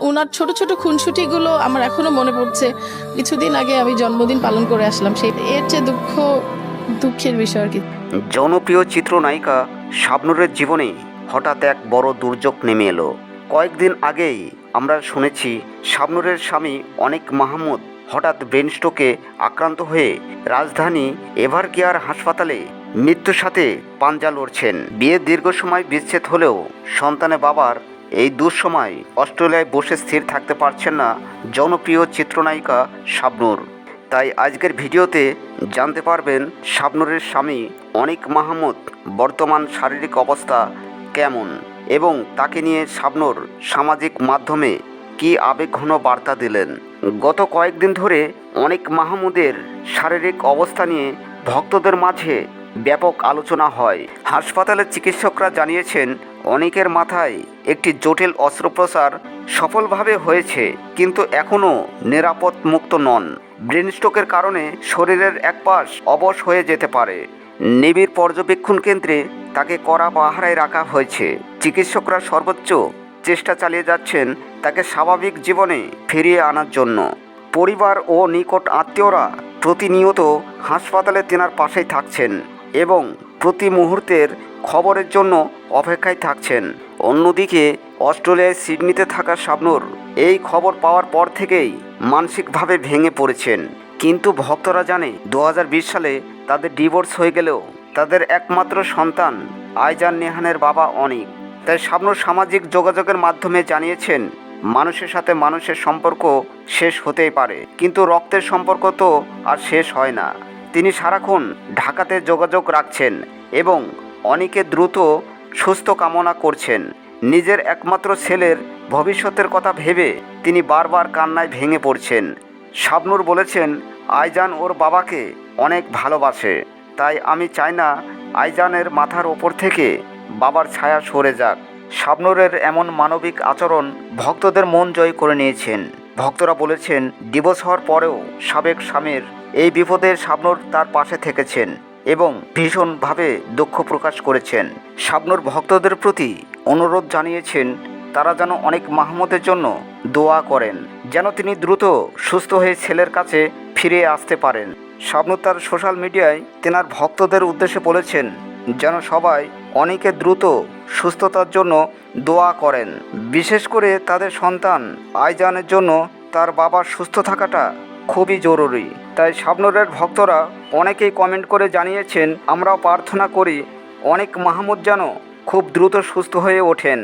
উনার ছোট ছোট খুনসুটিগুলো আমার এখনো মনে পড়ছে। কিছুদিন আগে আমি জন্মদিন পালন করে আসলাম, সেই এর চেয়ে দুঃখের বিষয় আর কি। জনপ্রিয় চিত্রনায়িকা শাবনূরের জীবনে হঠাৎ এক বড় দুর্যোগ নেমে এলো। কয়েকদিন আগেই আমরা শুনেছি শাবনূরের স্বামী অনিক মাহমুদ হঠাৎ ব্রেন স্ট্রোকে আক্রান্ত হয়ে রাজধানী এভারকেয়ার হাসপাতালে মৃত্যুর সাথে পাঞ্জা লড়ছেন। বিয়ের দীর্ঘ সময় বিচ্ছেদ হলেও সন্তানের বাবার এই দুঃসময় অস্ট্রেলিয়ায় বসে স্থির থাকতে পারছেন না জনপ্রিয় চিত্রনায়িকা শাবনূর। তাই আজকের ভিডিওতে জানতে পারবেন শাবনূরের স্বামী অনিক মাহমুদ বর্তমান শারীরিক অবস্থা কেমন এবং তাকে নিয়ে শাবনূর সামাজিক মাধ্যমে কী আবেগঘন বার্তা দিলেন। গত কয়েকদিন ধরে অনিক মাহমুদের শারীরিক অবস্থা নিয়ে ভক্তদের মাঝে ব্যাপক আলোচনা হয়। হাসপাতালের চিকিৎসকরা জানিয়েছেন অনিকের মাথায় একটি জটিল অস্ত্রোপচার সফলভাবে হয়েছে, কিন্তু এখনও নিরাপদ মুক্ত নন। ব্রেন স্ট্রোকের কারণে শরীরের এক পাশ অবশ হয়ে যেতে পারে। নিবিড় পর্যবেক্ষণ কেন্দ্রে তাকে কড়া পাহারায় রাখা হয়েছে। চিকিৎসকরা সর্বোচ্চ চেষ্টা চালিয়ে যাচ্ছেন তাকে স্বাভাবিক জীবনে ফিরিয়ে আনার জন্য। পরিবার ও নিকট আত্মীয়রা প্রতিনিয়ত হাসপাতালে তেনার পাশেই থাকছেন এবং প্রতি মুহূর্তের খবরের জন্য অপেক্ষায় থাকছেন। অন্যদিকে অস্ট্রেলিয়ায় সিডনিতে থাকা শাবনূর এই খবর পাওয়ার পর থেকেই মানসিকভাবে ভেঙে পড়েছেন। কিন্তু ভক্তরা জানে 2020 সালে তাদের ডিভোর্স হয়ে গেলেও তাদের একমাত্র সন্তান আইজান নেহানের বাবা অনিক। তাই শাবনূর সামাজিক যোগাযোগের মাধ্যমে জানিয়েছেন মানুষের সাথে মানুষের সম্পর্ক শেষ হতেই পারে, কিন্তু রক্তের সম্পর্ক তো আর শেষ হয় না। তিনি সারাক্ষণ ঢাকাতে যোগাযোগ রাখছেন এবং অনিকের দ্রুত সুস্থ কামনা করছেন। নিজের একমাত্র ছেলের ভবিষ্যতের কথা ভেবে তিনি বারবার কান্নায় ভেঙে পড়ছেন। শাবনূর বলেছেন, আইজান ওর বাবাকে অনেক ভালোবাসে, তাই আমি চাই না আইজানের মাথার ওপর থেকে বাবার ছায়া সরে যাক। শাবনূরের এমন মানবিক আচরণ ভক্তদের মন জয় করে নিয়েছেন। ভক্তরা বলেছেন, ডিভোর্স হওয়ার পরেও সাবেক স্বামীর এই বিপদে শাবনূর তার পাশে থেকেছেন এবং ভীষণভাবে দুঃখ প্রকাশ করেছেন। শাবনূর ভক্তদের প্রতি অনুরোধ জানিয়েছেন তারা যেন অনিক মাহমুদের জন্য দোয়া করেন, যেন তিনি দ্রুত সুস্থ হয়ে ছেলের কাছে ফিরে আসতে পারেন। শাবনূর তার সোশ্যাল মিডিয়ায় তেনার ভক্তদের উদ্দেশ্যে বলেছেন যেন সবাই অনিকের দ্রুত সুস্থতার জন্য দোয়া করেন, বিশেষ করে তাদের সন্তান আইজানের জন্য তার বাবার সুস্থ থাকাটা খুবই জরুরি। তাই শাবনূরের ভক্তরা অনেকেই কমেন্ট করে জানিয়েছেন, আমরাও প্রার্থনা করি অনিক মাহমুদ যেন খুব দ্রুত সুস্থ হয়ে ওঠেন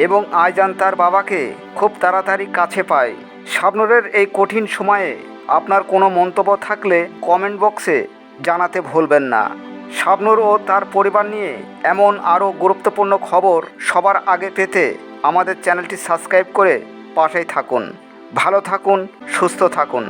এবং আইজান তার বাবাকে খুব তাড়াতাড়ি কাছে পায়। শাবনূরের এই কঠিন সময়ে আপনার কোনো মন্তব্য থাকলে কমেন্ট বক্সে জানাতে ভুলবেন না। শাবনূর ও তার পরিবার নিয়ে এমন আরও গুরুত্বপূর্ণ খবর সবার আগে পেতে আমাদের চ্যানেলটি সাবস্ক্রাইব করে পাশেই থাকুন। ভালো থাকুন, সুস্থ থাকুন।